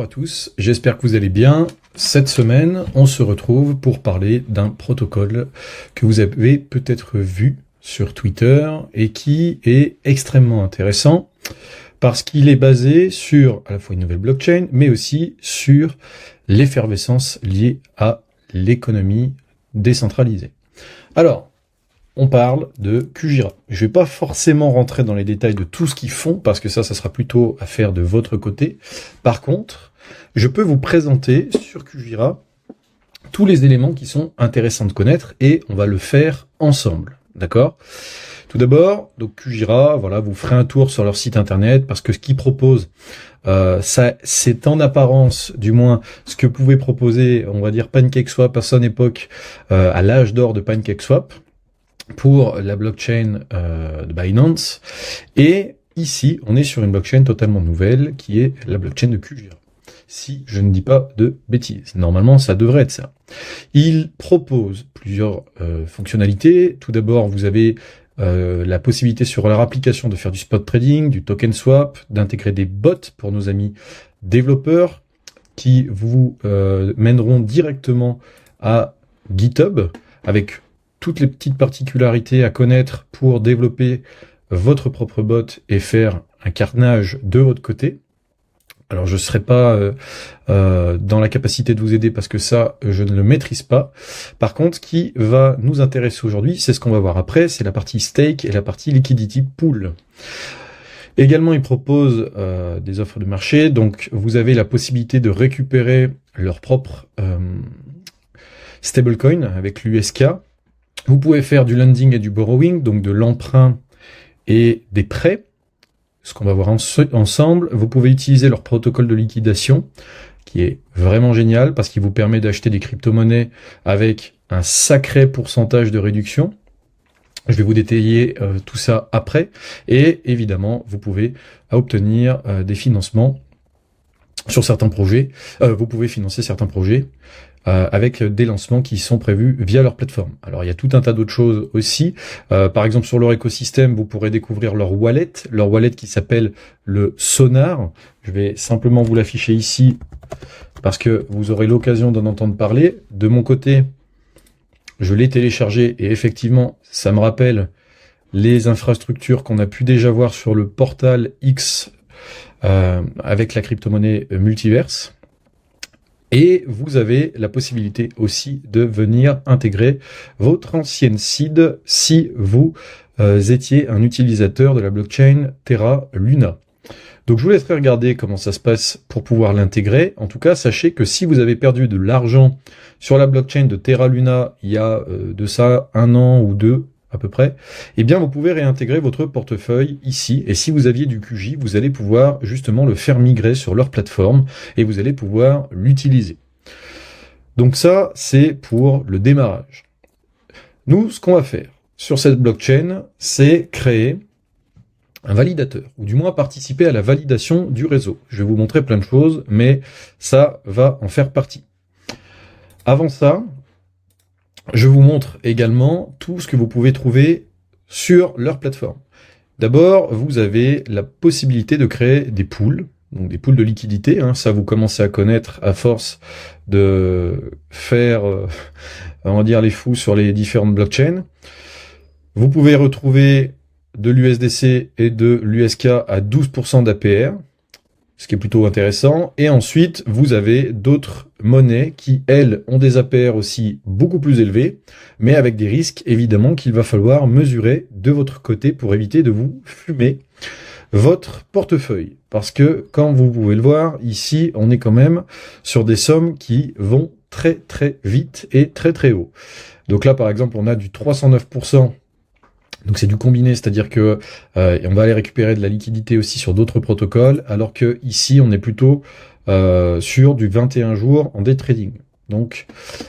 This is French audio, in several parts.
Bonjour à tous, j'espère que vous allez bien. Cette semaine, on se retrouve pour parler d'un protocole que vous avez peut-être vu sur Twitter et qui est extrêmement intéressant parce qu'il est basé sur à la fois une nouvelle blockchain, mais aussi sur l'effervescence liée à l'économie décentralisée. Alors, on parle de QGIRA. Je vais pas forcément rentrer dans les détails de tout ce qu'ils font, parce que ça sera plutôt à faire de votre côté. Par contre, je peux vous présenter sur QGIRA tous les éléments qui sont intéressants de connaître, et on va le faire ensemble. D'accord ? Tout d'abord, donc QGIRA, voilà, vous ferez un tour sur leur site internet, parce que ce qu'ils proposent, ça, c'est en apparence, du moins, ce que pouvait proposer, on va dire, PancakeSwap à son époque, à l'âge d'or de PancakeSwap, pour la blockchain de Binance. Et ici, on est sur une blockchain totalement nouvelle, qui est la blockchain de QGIRA. Si je ne dis pas de bêtises. Normalement, ça devrait être ça. Il propose plusieurs fonctionnalités. Tout d'abord, vous avez la possibilité sur leur application de faire du spot trading, du token swap, d'intégrer des bots pour nos amis développeurs qui vous mèneront directement à GitHub avec toutes les petites particularités à connaître pour développer votre propre bot et faire un carnage de votre côté. Alors je ne serai pas dans la capacité de vous aider parce que ça, je ne le maîtrise pas. Par contre, ce qui va nous intéresser aujourd'hui, c'est ce qu'on va voir après, c'est la partie stake et la partie liquidity pool. Également, ils proposent des offres de marché, donc vous avez la possibilité de récupérer leur propre stablecoin avec l'USK. Vous pouvez faire du lending et du borrowing, donc de l'emprunt et des prêts, ce qu'on va voir ensemble. Vous pouvez utiliser leur protocole de liquidation, qui est vraiment génial, parce qu'il vous permet d'acheter des crypto-monnaies avec un sacré pourcentage de réduction. Je vais vous détailler tout ça après. Et évidemment, vous pouvez obtenir des financements sur certains projets. Vous pouvez financer certains projets avec des lancements qui sont prévus via leur plateforme. Alors il y a tout un tas d'autres choses aussi. Par exemple, sur leur écosystème, vous pourrez découvrir leur wallet qui s'appelle le Sonar. Je vais simplement vous l'afficher ici parce que vous aurez l'occasion d'en entendre parler. De mon côté, je l'ai téléchargé et effectivement, ça me rappelle les infrastructures qu'on a pu déjà voir sur le portal X avec la crypto-monnaie Multiverse. Et vous avez la possibilité aussi de venir intégrer votre ancienne seed si vous étiez un utilisateur de la blockchain Terra Luna. Donc je vous laisserai regarder comment ça se passe pour pouvoir l'intégrer. En tout cas, sachez que si vous avez perdu de l'argent sur la blockchain de Terra Luna il y a de ça 1 an ou 2 à peu près, eh bien vous pouvez réintégrer votre portefeuille ici, et si vous aviez du QJ, vous allez pouvoir justement le faire migrer sur leur plateforme, et vous allez pouvoir l'utiliser. Donc ça, c'est pour le démarrage. Nous, ce qu'on va faire sur cette blockchain, c'est créer un validateur, ou du moins participer à la validation du réseau. Je vais vous montrer plein de choses, mais ça va en faire partie. Avant ça, je vous montre également tout ce que vous pouvez trouver sur leur plateforme. D'abord, vous avez la possibilité de créer des pools, donc des pools de liquidité. Ça, vous commencez à connaître à force de faire, on va dire, les fous sur les différentes blockchains. Vous pouvez retrouver de l'USDC et de l'USK à 12% d'APR, ce qui est plutôt intéressant. Et ensuite, vous avez d'autres monnaies qui, elles, ont des APR aussi beaucoup plus élevés, mais avec des risques, évidemment, qu'il va falloir mesurer de votre côté pour éviter de vous fumer votre portefeuille. Parce que, comme vous pouvez le voir, ici, on est quand même sur des sommes qui vont très très vite et très très haut. Donc là, par exemple, on a du 309%. Donc c'est du combiné, c'est-à-dire que on va aller récupérer de la liquidité aussi sur d'autres protocoles, alors que ici on est plutôt sur du 21 jours en day trading. Donc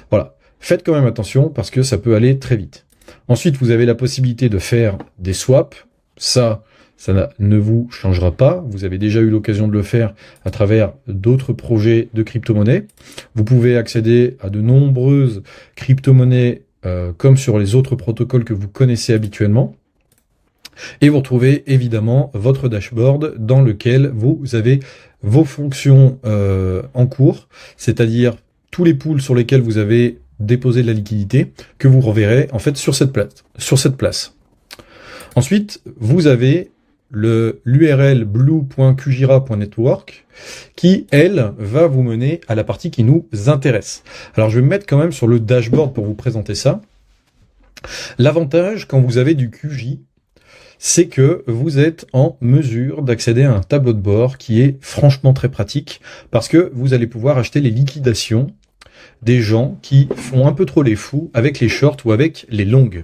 voilà, faites quand même attention parce que ça peut aller très vite. Ensuite, vous avez la possibilité de faire des swaps. Ça ne vous changera pas. Vous avez déjà eu l'occasion de le faire à travers d'autres projets de crypto-monnaies. Vous pouvez accéder à de nombreuses crypto-monnaies comme sur les autres protocoles que vous connaissez habituellement. Et vous retrouvez évidemment votre dashboard dans lequel vous avez vos fonctions en cours, c'est-à-dire tous les pools sur lesquels vous avez déposé de la liquidité, que vous reverrez en fait sur cette place. Ensuite, vous avez l'URL blue.qgira.network qui, elle, va vous mener à la partie qui nous intéresse. Alors, je vais me mettre quand même sur le dashboard pour vous présenter ça. L'avantage, quand vous avez du QJ, c'est que vous êtes en mesure d'accéder à un tableau de bord qui est franchement très pratique parce que vous allez pouvoir acheter les liquidations des gens qui font un peu trop les fous avec les shorts ou avec les longues.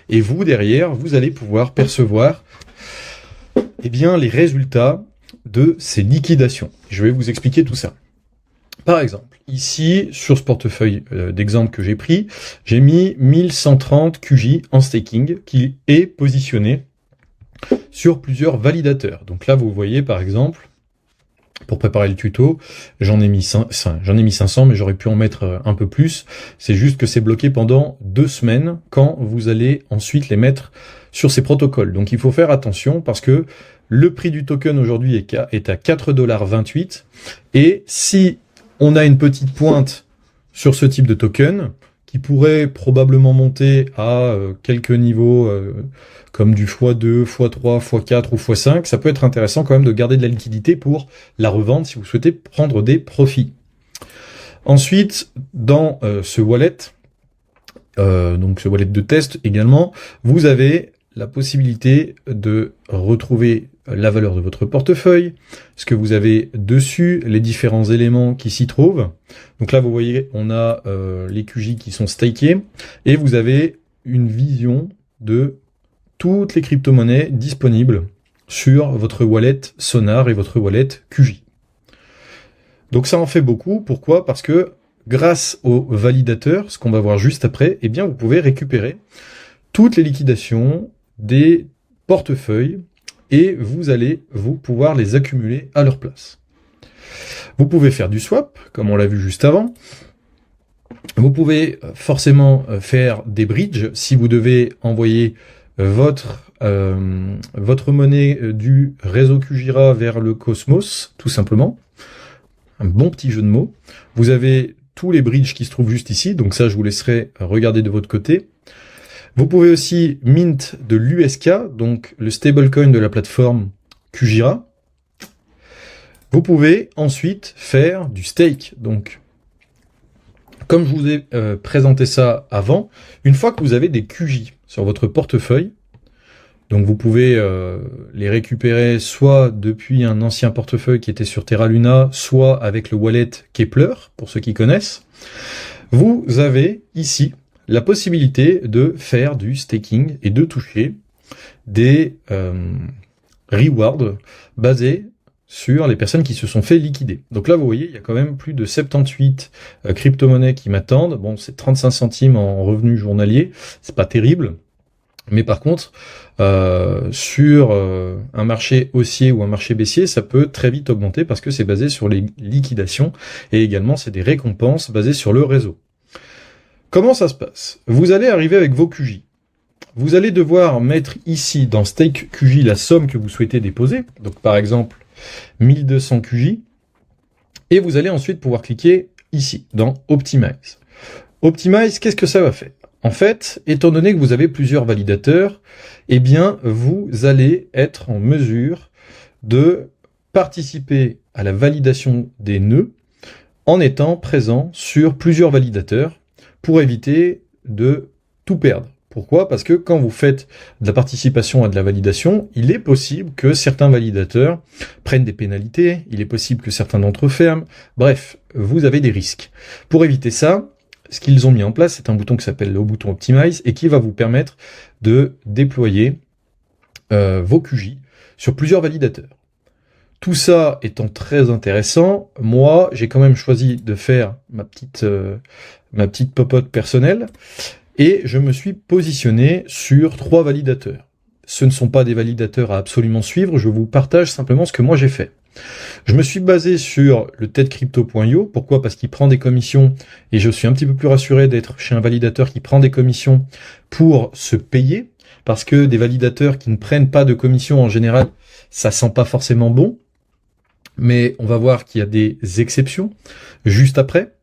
Et vous, derrière, vous allez pouvoir percevoir les résultats de ces liquidations. Je vais vous expliquer tout ça. Par exemple, ici, sur ce portefeuille d'exemple que j'ai pris, j'ai mis 1130 QJ en staking qui est positionné sur plusieurs validateurs. Donc là, vous voyez, par exemple, pour préparer le tuto, j'en ai mis 500, mais j'aurais pu en mettre un peu plus. C'est juste que c'est bloqué pendant 2 semaines quand vous allez ensuite les mettre sur ces protocoles. Donc il faut faire attention parce que le prix du token aujourd'hui est à 4,28 $. Et si on a une petite pointe sur ce type de token, qui pourrait probablement monter à quelques niveaux comme du x2, x3, x4 ou x5, ça peut être intéressant quand même de garder de la liquidité pour la revendre si vous souhaitez prendre des profits. Ensuite, dans ce wallet, donc ce wallet de test également, vous avez la possibilité de retrouver la valeur de votre portefeuille, ce que vous avez dessus, les différents éléments qui s'y trouvent. Donc là, vous voyez, on a les QJ qui sont stakés, et vous avez une vision de toutes les crypto-monnaies disponibles sur votre wallet Sonar et votre wallet QJ. Donc ça en fait beaucoup. Pourquoi? Parce que grâce au validateur, ce qu'on va voir juste après, eh bien vous pouvez récupérer toutes les liquidations des portefeuilles et vous allez pouvoir les accumuler à leur place. Vous pouvez faire du swap, comme on l'a vu juste avant. Vous pouvez forcément faire des bridges si vous devez envoyer votre monnaie du réseau QGIRA vers le Cosmos, tout simplement. Un bon petit jeu de mots. Vous avez tous les bridges qui se trouvent juste ici, donc ça je vous laisserai regarder de votre côté. Vous pouvez aussi mint de l'USK, donc le stablecoin de la plateforme QGIRA. Vous pouvez ensuite faire du stake. Donc, comme je vous ai présenté ça avant, une fois que vous avez des QJ sur votre portefeuille, donc vous pouvez les récupérer soit depuis un ancien portefeuille qui était sur Terra Luna, soit avec le wallet Kepler, pour ceux qui connaissent, vous avez ici la possibilité de faire du staking et de toucher des rewards basés sur les personnes qui se sont fait liquider. Donc là, vous voyez, il y a quand même plus de 78 crypto-monnaies qui m'attendent. Bon, c'est 35 centimes en revenus journaliers, c'est pas terrible. Mais par contre, sur un marché haussier ou un marché baissier, ça peut très vite augmenter parce que c'est basé sur les liquidations et également c'est des récompenses basées sur le réseau. Comment ça se passe? Vous allez arriver avec vos QJ. Vous allez devoir mettre ici dans Stake QJ la somme que vous souhaitez déposer. Donc par exemple 1200 QJ. Et vous allez ensuite pouvoir cliquer ici dans Optimize. Optimize, qu'est-ce que ça va faire? En fait, étant donné que vous avez plusieurs validateurs, eh bien vous allez être en mesure de participer à la validation des nœuds en étant présent sur plusieurs validateurs pour éviter de tout perdre. Pourquoi? Parce que quand vous faites de la participation à de la validation, il est possible que certains validateurs prennent des pénalités, il est possible que certains d'entre eux ferment, bref, vous avez des risques. Pour éviter ça, ce qu'ils ont mis en place, c'est un bouton qui s'appelle le bouton Optimize et qui va vous permettre de déployer vos QJ sur plusieurs validateurs. Tout ça étant très intéressant, moi, j'ai quand même choisi de faire ma petite popote personnelle et je me suis positionné sur 3 validateurs. Ce ne sont pas des validateurs à absolument suivre, je vous partage simplement ce que moi j'ai fait. Je me suis basé sur le tedcrypto.io. Pourquoi? Parce qu'il prend des commissions et je suis un petit peu plus rassuré d'être chez un validateur qui prend des commissions pour se payer. Parce que des validateurs qui ne prennent pas de commissions en général, ça sent pas forcément bon. Mais on va voir qu'il y a des exceptions juste après.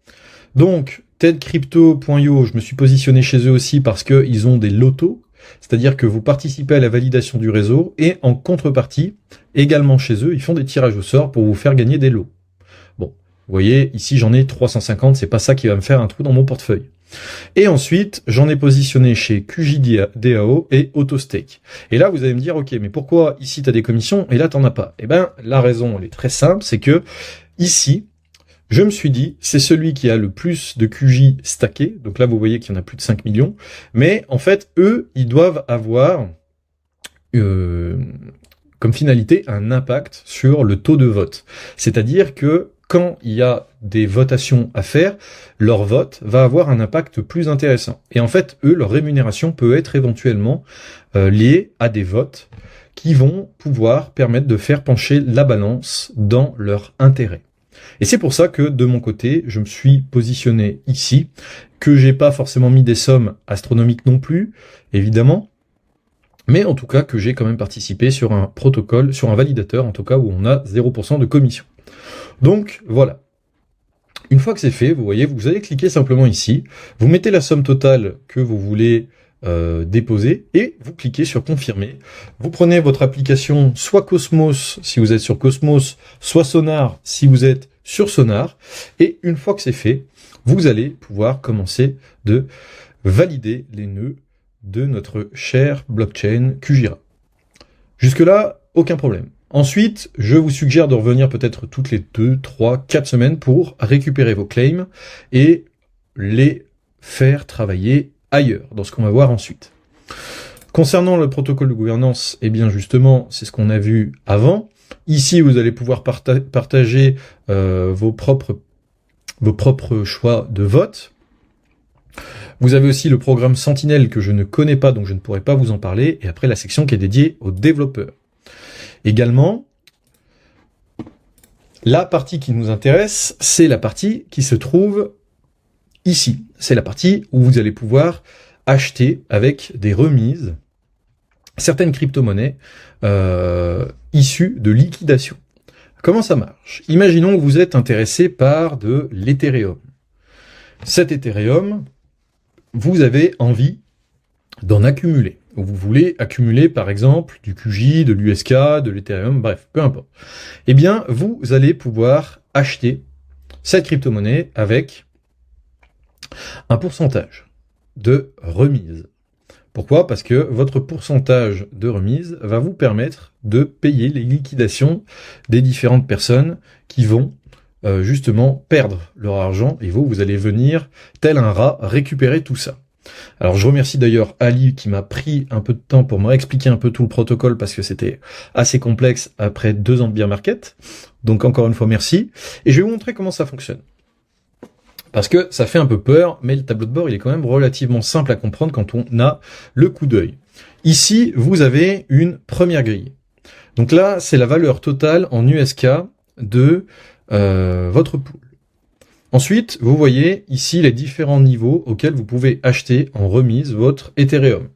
Donc, tedcrypto.io, je me suis positionné chez eux aussi parce qu'ils ont des lotos, c'est-à-dire que vous participez à la validation du réseau et en contrepartie, également chez eux, ils font des tirages au sort pour vous faire gagner des lots. Bon, vous voyez, ici j'en ai 350, c'est pas ça qui va me faire un trou dans mon portefeuille. Et ensuite, j'en ai positionné chez QJDAO et AutoStake. Et là, vous allez me dire, ok, mais pourquoi ici tu as des commissions et là t'en as pas? Eh ben, la raison, elle est très simple, c'est que ici, je me suis dit, c'est celui qui a le plus de QJ stacké. Donc là, vous voyez qu'il y en a plus de 5 millions. Mais en fait, eux, ils doivent avoir comme finalité un impact sur le taux de vote. C'est-à-dire que quand il y a des votations à faire, leur vote va avoir un impact plus intéressant. Et en fait, eux, leur rémunération peut être éventuellement liée à des votes qui vont pouvoir permettre de faire pencher la balance dans leur intérêt. Et c'est pour ça que, de mon côté, je me suis positionné ici, que j'ai pas forcément mis des sommes astronomiques non plus, évidemment, mais en tout cas que j'ai quand même participé sur un protocole, sur un validateur, en tout cas où on a 0% de commission. Donc, voilà. Une fois que c'est fait, vous voyez, vous allez cliquer simplement ici, vous mettez la somme totale que vous voulez déposer et vous cliquez sur confirmer. Vous prenez votre application, soit Cosmos si vous êtes sur Cosmos, soit Sonar si vous êtes sur Sonar, et une fois que c'est fait, vous allez pouvoir commencer de valider les nœuds de notre cher blockchain QJIRA. Jusque-là, aucun problème. Ensuite, je vous suggère de revenir peut-être toutes les 2, 3, 4 semaines pour récupérer vos claims et les faire travailler ailleurs, dans ce qu'on va voir ensuite. Concernant le protocole de gouvernance, eh bien justement, c'est ce qu'on a vu avant. Ici, vous allez pouvoir partager vos propres choix de vote. Vous avez aussi le programme Sentinel que je ne connais pas, donc je ne pourrai pas vous en parler, et après la section qui est dédiée aux développeurs. Également, la partie qui nous intéresse, c'est la partie qui se trouve ici. C'est la partie où vous allez pouvoir acheter avec des remises certaines crypto-monnaies issues de liquidation. Comment ça marche? Imaginons que vous êtes intéressé par de l'Ethereum. Cet Ethereum, vous avez envie d'en accumuler. Vous voulez accumuler par exemple du QJ, de l'USK, de l'Ethereum, bref, peu importe. Eh bien, vous allez pouvoir acheter cette crypto-monnaie avec un pourcentage de remise. Pourquoi? Parce que votre pourcentage de remise va vous permettre de payer les liquidations des différentes personnes qui vont justement perdre leur argent, et vous allez venir, tel un rat, récupérer tout ça. Alors je remercie d'ailleurs Ali qui m'a pris un peu de temps pour me réexpliquer un peu tout le protocole parce que c'était assez complexe après 2 ans de bear market. Donc encore une fois merci. Et je vais vous montrer comment ça fonctionne. Parce que ça fait un peu peur, mais le tableau de bord il est quand même relativement simple à comprendre quand on a le coup d'œil. Ici, vous avez une première grille. Donc là, c'est la valeur totale en USK de votre pool. Ensuite, vous voyez ici les différents niveaux auxquels vous pouvez acheter en remise votre Ethereum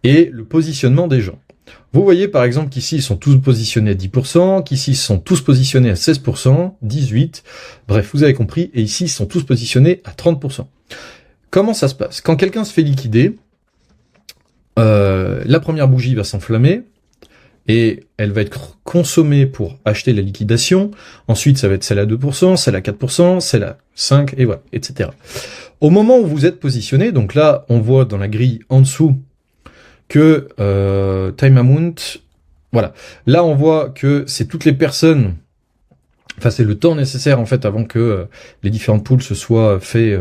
et le positionnement des gens. Vous voyez par exemple qu'ici ils sont tous positionnés à 10%, qu'ici ils sont tous positionnés à 16%, 18%, bref, vous avez compris, et ici ils sont tous positionnés à 30%. Comment ça se passe? Quand quelqu'un se fait liquider, la première bougie va s'enflammer, et elle va être consommée pour acheter la liquidation. Ensuite, ça va être celle à 2%, celle à 4%, celle à 5%, et voilà, etc. Au moment où vous êtes positionné, donc là, on voit dans la grille en dessous que time amount, voilà. Là, on voit que c'est toutes les personnes, enfin, c'est le temps nécessaire, en fait, avant que les différentes pools se soient fait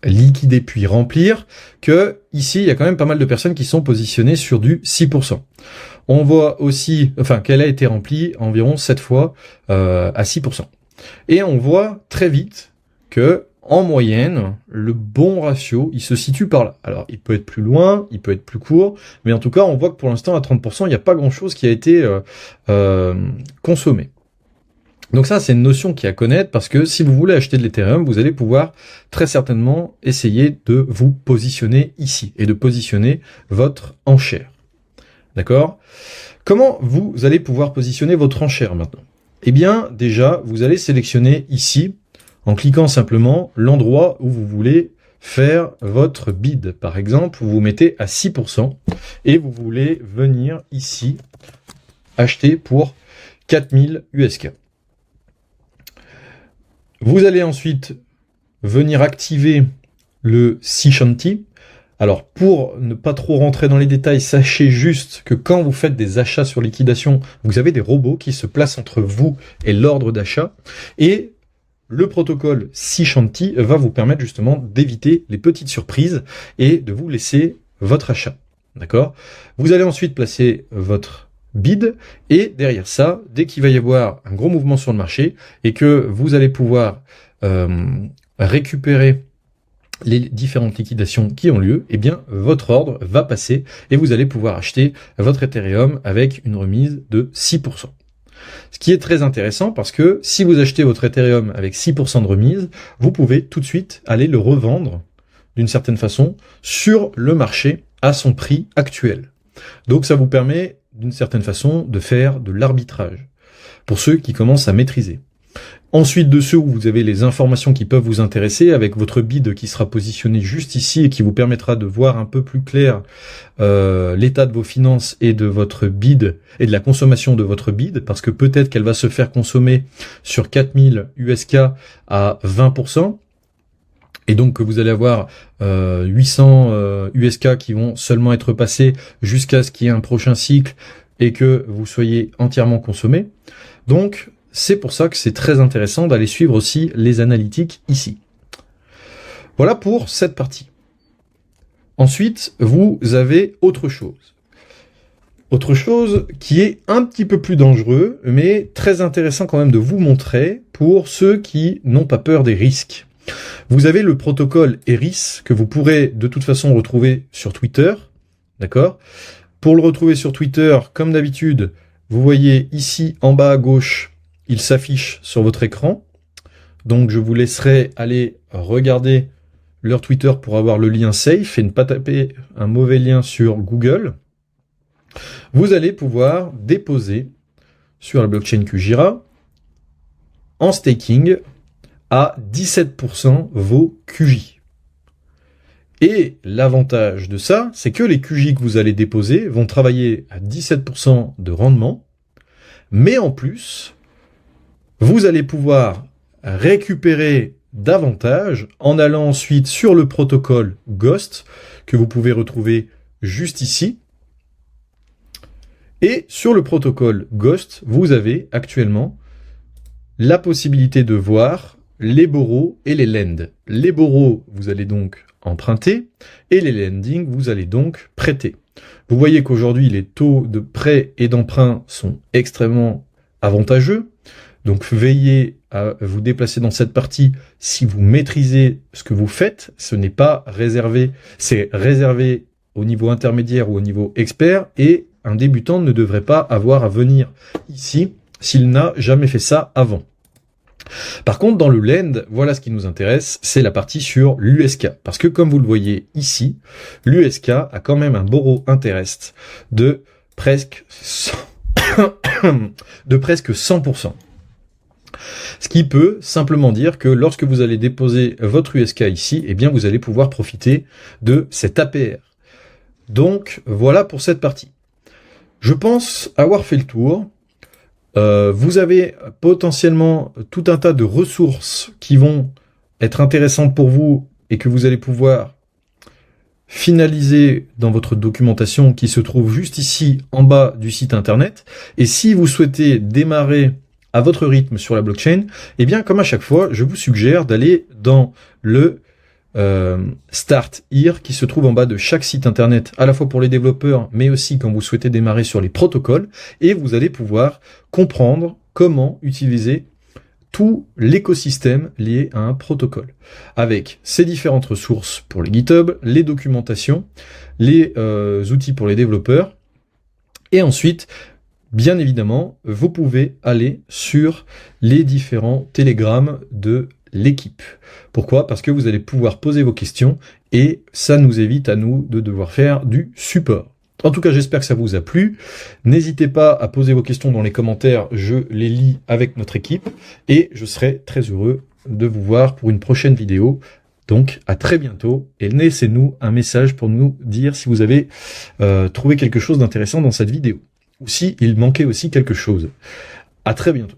liquider puis remplir, que ici il y a quand même pas mal de personnes qui sont positionnées sur du 6%. On voit aussi, enfin qu'elle a été remplie environ 7 fois à 6%. Et on voit très vite que en moyenne, le bon ratio, il se situe par là. Alors, il peut être plus loin, il peut être plus court, mais en tout cas, on voit que pour l'instant, à 30%, il n'y a pas grand-chose qui a été consommé. Donc ça, c'est une notion qui est à connaître parce que si vous voulez acheter de l'Ethereum, vous allez pouvoir très certainement essayer de vous positionner ici et de positionner votre enchère. D'accord? Comment vous allez pouvoir positionner votre enchère maintenant? Eh bien, déjà, vous allez sélectionner ici, en cliquant simplement l'endroit où vous voulez faire votre bid. Par exemple, vous vous mettez à 6% et vous voulez venir ici acheter pour 4000 USK. Vous allez ensuite venir activer le Sea Shanty. Alors, pour ne pas trop rentrer dans les détails, sachez juste que quand vous faites des achats sur liquidation, vous avez des robots qui se placent entre vous et l'ordre d'achat. Et le protocole Sea Shanty va vous permettre justement d'éviter les petites surprises et de vous laisser votre achat. D'accord? Vous allez ensuite placer votre bid et derrière ça, dès qu'il va y avoir un gros mouvement sur le marché et que vous allez pouvoir récupérer les différentes liquidations qui ont lieu, eh bien votre ordre va passer et vous allez pouvoir acheter votre Ethereum avec une remise de 6%. Ce qui est très intéressant parce que si vous achetez votre Ethereum avec 6% de remise, vous pouvez tout de suite aller le revendre d'une certaine façon sur le marché à son prix actuel. Donc ça vous permet d'une certaine façon de faire de l'arbitrage pour ceux qui commencent à maîtriser. Ensuite de ceux où vous avez les informations qui peuvent vous intéresser, avec votre bid qui sera positionné juste ici et qui vous permettra de voir un peu plus clair l'état de vos finances et de votre bid et de la consommation de votre bid, parce que peut-être qu'elle va se faire consommer sur 4000 USK à 20%, et donc que vous allez avoir 800 USK qui vont seulement être passés jusqu'à ce qu'il y ait un prochain cycle et que vous soyez entièrement consommé. Donc, c'est pour ça que c'est très intéressant d'aller suivre aussi les analytiques ici. Voilà pour cette partie. Ensuite, vous avez autre chose. Autre chose qui est un petit peu plus dangereux, mais très intéressant quand même de vous montrer pour ceux qui n'ont pas peur des risques. Vous avez le protocole ERIS que vous pourrez de toute façon retrouver sur Twitter. D'accord ? Pour le retrouver sur Twitter, comme d'habitude, vous voyez ici en bas à gauche, il s'affiche sur votre écran. Donc je vous laisserai aller regarder leur Twitter pour avoir le lien safe et ne pas taper un mauvais lien sur Google. Vous allez pouvoir déposer sur la blockchain QGIRA en staking à 17% vos QJ. Et l'avantage de ça, c'est que les QJ que vous allez déposer vont travailler à 17% de rendement, mais en plus, vous allez pouvoir récupérer davantage en allant ensuite sur le protocole Ghost, que vous pouvez retrouver juste ici. Et sur le protocole Ghost, vous avez actuellement la possibilité de voir les borrows et les lends. Les borrows, vous allez donc emprunter, et les lending, vous allez donc prêter. Vous voyez qu'aujourd'hui, les taux de prêt et d'emprunt sont extrêmement avantageux. Donc veillez à vous déplacer dans cette partie si vous maîtrisez ce que vous faites. Ce n'est pas réservé, c'est réservé au niveau intermédiaire ou au niveau expert, et un débutant ne devrait pas avoir à venir ici s'il n'a jamais fait ça avant. Par contre, dans le lend, voilà ce qui nous intéresse, c'est la partie sur l'USK. Parce que comme vous le voyez ici, l'USK a quand même un borrow interest de presque 100%. Ce qui peut simplement dire que lorsque vous allez déposer votre USK ici, eh bien vous allez pouvoir profiter de cet APR. Donc voilà pour cette partie. Je pense avoir fait le tour. Vous avez potentiellement tout un tas de ressources qui vont être intéressantes pour vous et que vous allez pouvoir finaliser dans votre documentation qui se trouve juste ici en bas du site internet. Et si vous souhaitez démarrer à votre rythme sur la blockchain, eh bien comme à chaque fois, je vous suggère d'aller dans le Start Here qui se trouve en bas de chaque site internet, à la fois pour les développeurs, mais aussi quand vous souhaitez démarrer sur les protocoles, et vous allez pouvoir comprendre comment utiliser tout l'écosystème lié à un protocole, avec ces différentes ressources pour les GitHub, les documentations, les outils pour les développeurs, et ensuite, bien évidemment, vous pouvez aller sur les différents télégrammes de l'équipe. Pourquoi? Parce que vous allez pouvoir poser vos questions et ça nous évite à nous de devoir faire du support. En tout cas, j'espère que ça vous a plu. N'hésitez pas à poser vos questions dans les commentaires, je les lis avec notre équipe et je serai très heureux de vous voir pour une prochaine vidéo. Donc à très bientôt et laissez-nous un message pour nous dire si vous avez trouvé quelque chose d'intéressant dans cette vidéo ou si il manquait aussi quelque chose. À très bientôt.